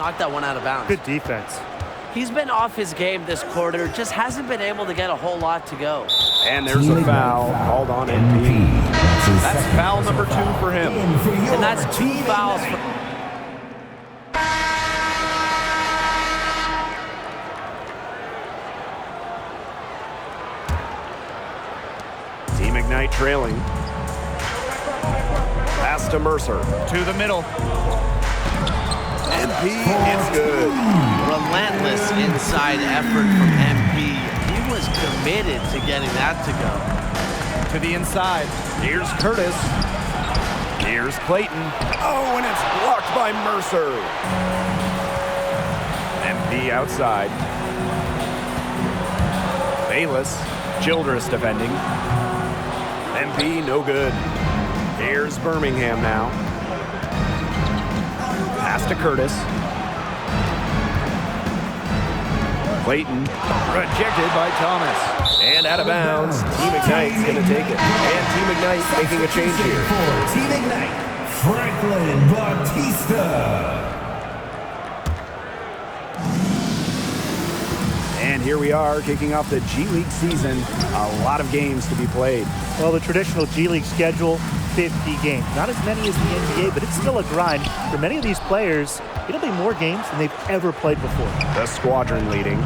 Knocked that one out of bounds. Good defense. He's been off his game this quarter, just hasn't been able to get a whole lot to go. And there's a foul called on MP. That's foul number 2 for him. And that's 2 fouls. Team Ignite trailing. Pass to Mercer. To the middle. MP is good. Relentless inside effort from MP. He was committed to getting that to go. To the inside. Here's Curtis. Here's Clayton. Oh, and it's blocked by Mercer. MP outside. Bayless. Childress defending. MP no good. Here's Birmingham now. Pass to Curtis. Clayton rejected by Thomas. And out of bounds. Team Ignite's going to take it. And Team Ignite making a change here. For Team Ignite, Franklin Bautista. And here we are kicking off the G League season. A lot of games to be played. Well, the traditional G League schedule, 50 games. Not as many as the NBA, but it's still a grind. For many of these players, it'll be more games than they've ever played before. The Squadron leading.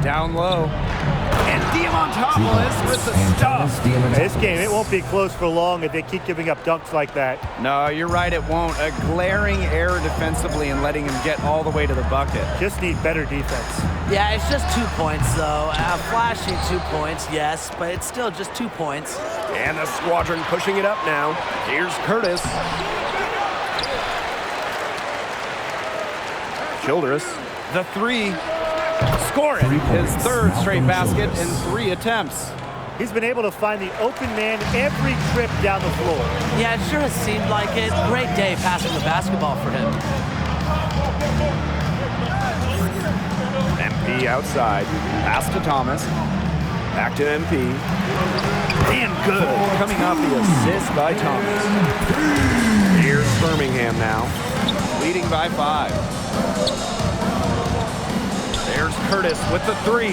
Down low. And Diamantopoulos with the stuff. This game, it won't be close for long if they keep giving up dunks like that. No, you're right, it won't. A glaring error defensively and letting him get all the way to the bucket. Just need better defense. Yeah, it's just 2 points, though. Flashy 2 points, yes, but it's still just 2 points. And the Squadron pushing it up now. Here's Curtis. Childress. The 3. Scoring his 3rd straight basket in 3 attempts. He's been able to find the open man every trip down the floor. Yeah, it sure has seemed like it. Great day passing the basketball for him. MP outside. Pass to Thomas. Back to MP. And good. Coming off the assist by Thomas. Here's Birmingham now. Leading by 5. There's Curtis with the 3.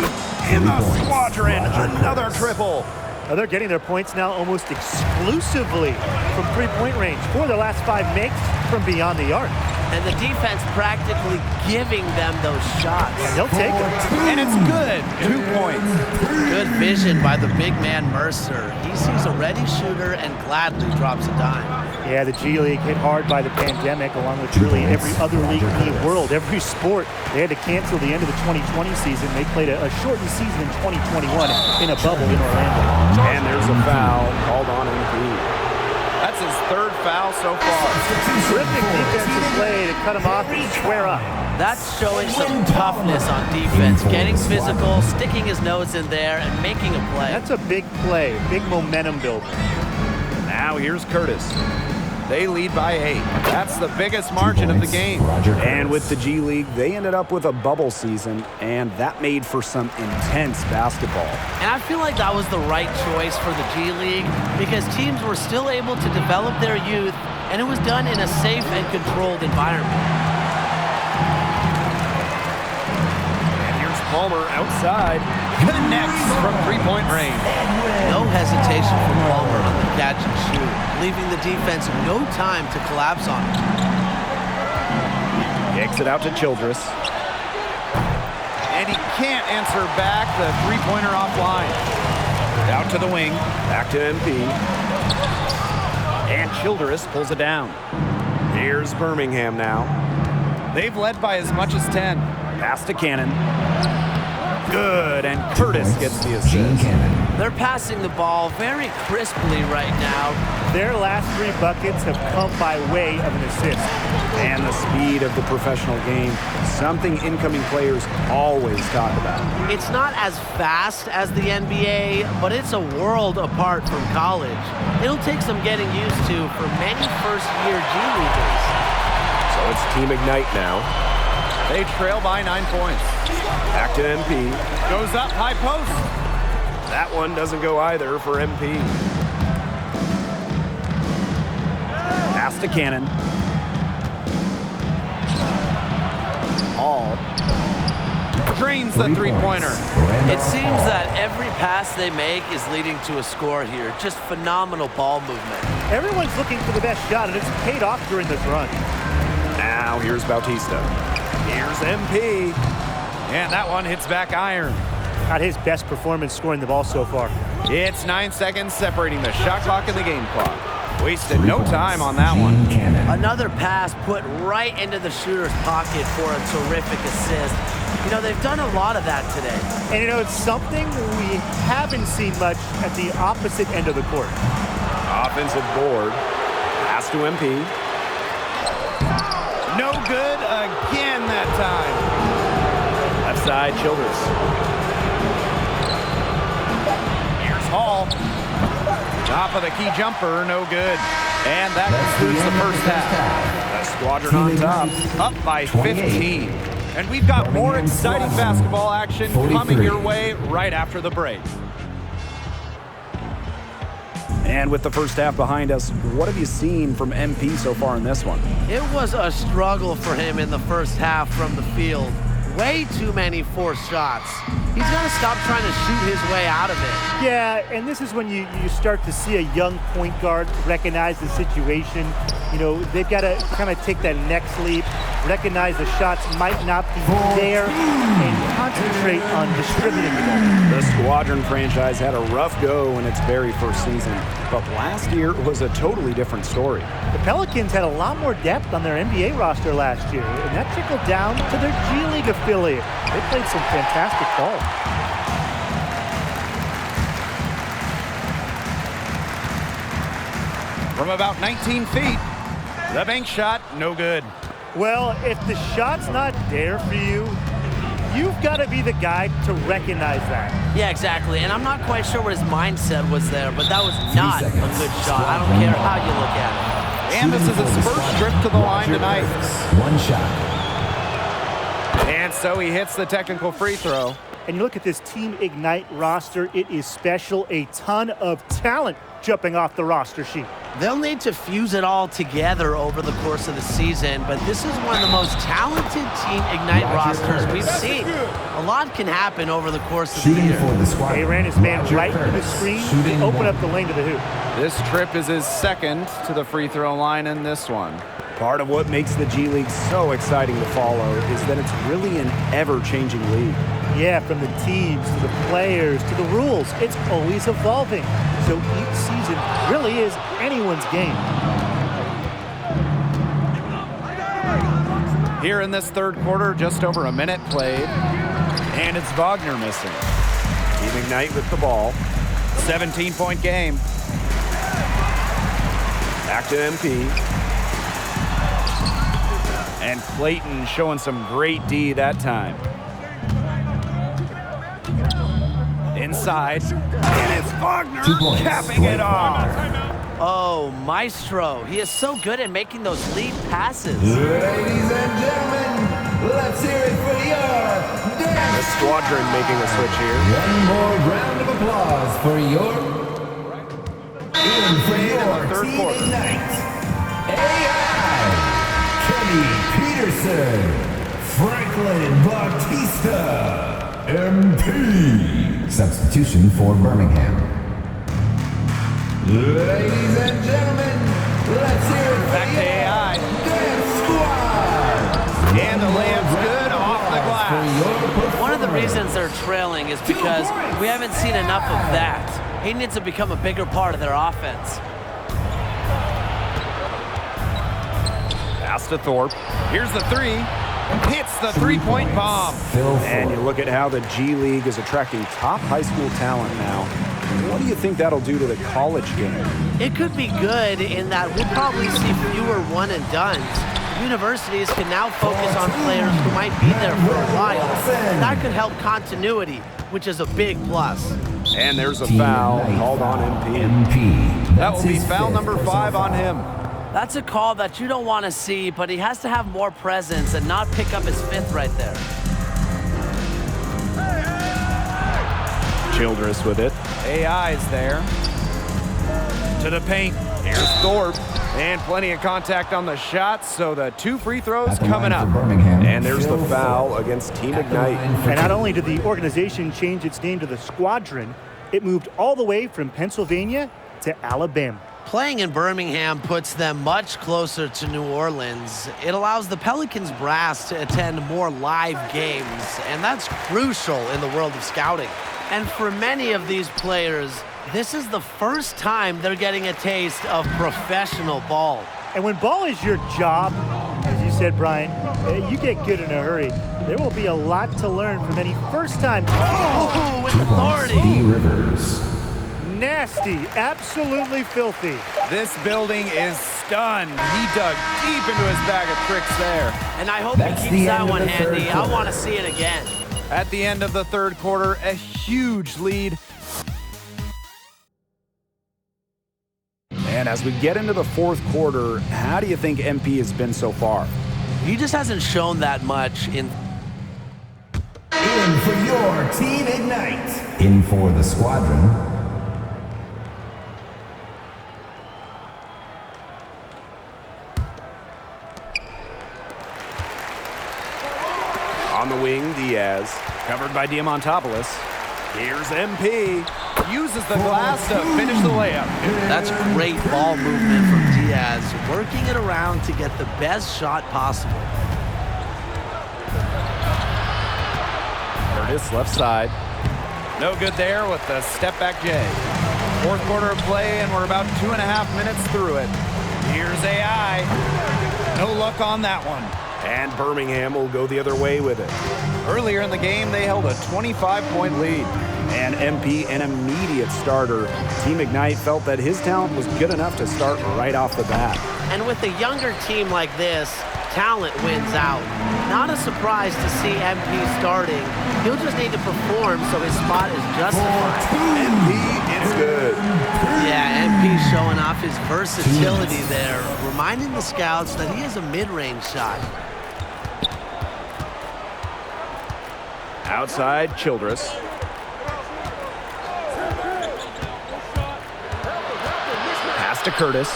And the Squadron, another triple. Now they're getting their points now almost exclusively from three-point range. 4 of their last 5 makes from beyond the arc. And the defense practically giving them those shots. And they'll take them. And it's good. 2 points. Good vision by the big man Mercer. He sees a ready shooter and gladly drops a dime. Yeah, the G League hit hard by the pandemic, along with really every other league in the world, every sport. They had to cancel the end of the 2020 season. They played a shortened season in 2021 in a bubble in Orlando. And there's a foul called on MP. That's his 3rd foul so far. Terrific defensive play to cut him off and square up. That's showing some toughness on defense, getting physical, sticking his nose in there, and making a play. That's a big play, big momentum builder. Now here's Curtis. They lead by 8. That's the biggest margin of the game. And with the G League, they ended up with a bubble season, and that made for some intense basketball. And I feel like that was the right choice for the G League because teams were still able to develop their youth, and it was done in a safe and controlled environment. And here's Palmer outside. Connects from 3-point range. No hesitation from Palmer on the catch and shoot, leaving the defense no time to collapse on him. Kicks it out to Childress. And he can't answer back the 3-pointer offline. Out to the wing. Back to MP. And Childress pulls it down. Here's Birmingham now. They've led by as much as 10. Pass to Cannon. Good, and Curtis gets the assist. They're passing the ball very crisply right now. Their last 3 buckets have come by way of an assist. And the speed of the professional game, something incoming players always talk about. It's not as fast as the NBA, but it's a world apart from college. It'll take some getting used to for many first-year G Leaguers. So it's Team Ignite now. They trail by 9 points. Back to MP. Goes up, high post. That one doesn't go either for MP. Pass to Cannon. drains the three-pointer. It seems that every pass they make is leading to a score here. Just phenomenal ball movement. Everyone's looking for the best shot, and it's paid off during this run. Now here's Bautista. Here's MP. And that one hits back iron. Not his best performance scoring the ball so far. It's 9 seconds separating the shot clock and the game clock. Wasted no time on that one. Another pass put right into the shooter's pocket for a terrific assist. You know, they've done a lot of that today. And you know, it's something we haven't seen much at the opposite end of the court. Offensive board. Pass to MP. No good again that time. Left side, Childress. Here's Hall. Top of the key jumper, no good. And that concludes the first half. The Squadron on top. Up by 15. And we've got more exciting basketball action coming your way right after the break. And with the first half behind us, what have you seen from MP so far in this one? It was a struggle for him in the first half from the field. Way too many forced shots. He's got to stop trying to shoot his way out of it. Yeah, and this is when you start to see a young point guard recognize the situation. You know, they've got to kind of take that next leap, recognize the shots might not be there, and concentrate on distributing the ball. The Squadron franchise had a rough go in its very first season, but last year was a totally different story. The Pelicans had a lot more depth on their NBA roster last year, and that trickled down to their G League affiliate. They played some fantastic ball. From about 19 feet, the bank shot, no good. Well, if the shot's not there for you, you've got to be the guy to recognize that. Yeah, exactly. And I'm not quite sure what his mindset was there, but that was not a good shot. I don't care how you look at it. And this is his first trip to the line tonight. One shot. And so he hits the technical free throw. And you look at this Team Ignite roster, it is special. A ton of talent jumping off the roster sheet. They'll need to fuse it all together over the course of the season, but this is one of the most talented Team Ignite rosters we've seen. A lot can happen over the course of the Shooting year. for the squad. They ran his man right to the screen to open up the lane to the hoop. This trip is his second to the free throw line in this one. Part of what makes the G League so exciting to follow is that it's really an ever-changing league. Yeah, from the teams to the players to the rules, it's always evolving. So each season really is anyone's game. Here in this third quarter, just over a minute played. And it's Wagner missing. Team Ignite with the ball. 17-point game. Back to MP. And Clayton showing some great D that time. Inside. And it's Wagner 2 points. capping it off. Oh, Maestro. He is so good at making those lead passes. Ladies and gentlemen, let's hear it for your The dance. Squadron making a switch here. One more round of applause for your third Team quarter. Ignite. AI, Kenny Peterson, Franklin Bautista, MP. Substitution for Birmingham. Ladies and gentlemen, let's hear it Back for to your AI. Dance Squad. And the layup's good off the glass. One of the reasons they're trailing is because we haven't seen enough of that. He needs to become a bigger part of their offense. Pass to Thorpe. Here's the three. Hits the three-point bomb. And you look at how the G League is attracting top high school talent now. What do you think that'll do to the college game? It could be good in that we'll probably see fewer one-and-dones. Universities can now focus on players who might be there for a while. That could help continuity, which is a big plus. And there's a foul called on MP. MP. That will be foul number 5 on him. That's a call that you don't want to see, but he has to have more presence and not pick up his 5th right there. Childress with it. AI is there. To the paint. Here's Thorpe. And plenty of contact on the shots, so the 2 free throws At the coming line up. for Birmingham, And there's the Phil foul Fultz. against Team At the line Ignite. for And not Team- only did the organization change its name to the Squadron, it moved all the way from Pennsylvania to Alabama. Playing in Birmingham puts them much closer to New Orleans. It allows the Pelicans brass to attend more live games, and that's crucial in the world of scouting. And for many of these players, this is the first time they're getting a taste of professional ball. And when ball is your job, as you said, Brian, you get good in a hurry. There will be a lot to learn from any first-time. Oh, with Two points, authority. D. Rivers. Nasty, absolutely filthy. This building is stunned. He dug deep into his bag of tricks there. And I hope That's he the keeps end that of one the third handy. I quarter. want to see it again. At the end of the third quarter, a huge lead. And as we get into the fourth quarter, how do you think MP has been so far? He just hasn't shown that much in In for your Team Ignite. In for the Squadron, On the wing, Diaz. Covered by Diamantopoulos. Here's MP. Uses the glass to finish the layup. That's great ball movement from Diaz, working it around to get the best shot possible. Curtis left side. No good there with the step back J. Fourth quarter of play, and we're about 2.5 minutes through it. Here's AI. No luck on that one. And Birmingham will go the other way with it. Earlier in the game, they held a 25-point lead. And MP, an immediate starter. Team Ignite felt that his talent was good enough to start right off the bat. And with a younger team like this, talent wins out. Not a surprise to see MP starting. He'll just need to perform so his spot is justified. MP is good. Yeah, MP showing off his versatility there, reminding the scouts that he has a mid-range shot. Outside, Childress. Pass to Curtis.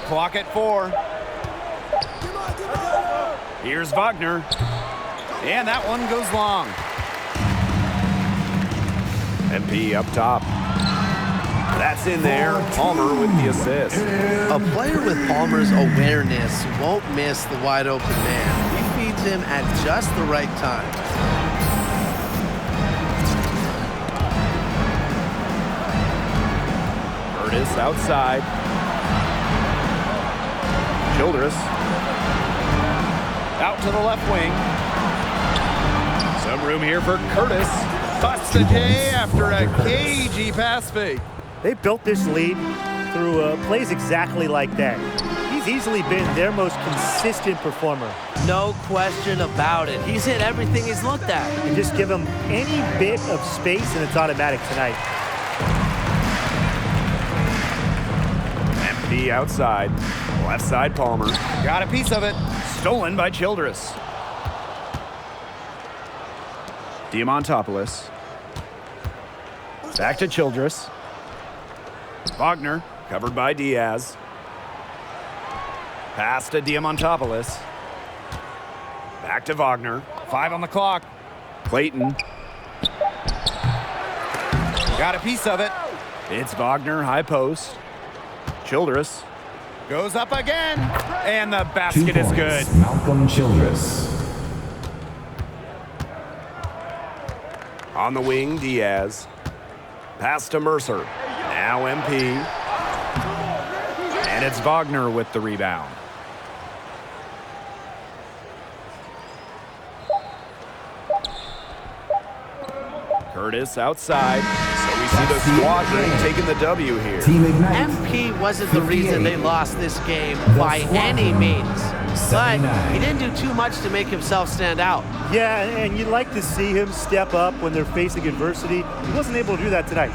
Clock at 4. Here's Wagner. And that one goes long. MP up top. That's in there. Palmer with the assist. A player with Palmer's awareness won't miss the wide open man. He feeds him at just the right time. Curtis outside. Childress. Out to the left wing. Some room here for Curtis. Busts the J after a cagey pass fake. They built this lead through plays exactly like that. He's easily been their most consistent performer. No question about it. He's hit everything he's looked at. You just give him any bit of space and it's automatic tonight. MP outside. Left side, Palmer. Got a piece of it. Stolen by Childress. Diamantopoulos. Back to Childress. Wagner. Covered by Diaz. Pass to Diamantopoulos. Back to Wagner. 5 on the clock. Clayton. Got a piece of it. It's Wagner, high post. Childress. Goes up again. And the 2 basket is points, good. Malcolm Childress. On the wing, Diaz. Pass to Mercer. Now MP. And it's Wagner with the rebound. Curtis outside. So we see the Squadron taking the W here. Team Ignite. MP wasn't the reason they lost this game by any means. But he didn't do too much to make himself stand out. Yeah, and you'd like to see him step up when they're facing adversity. He wasn't able to do that tonight.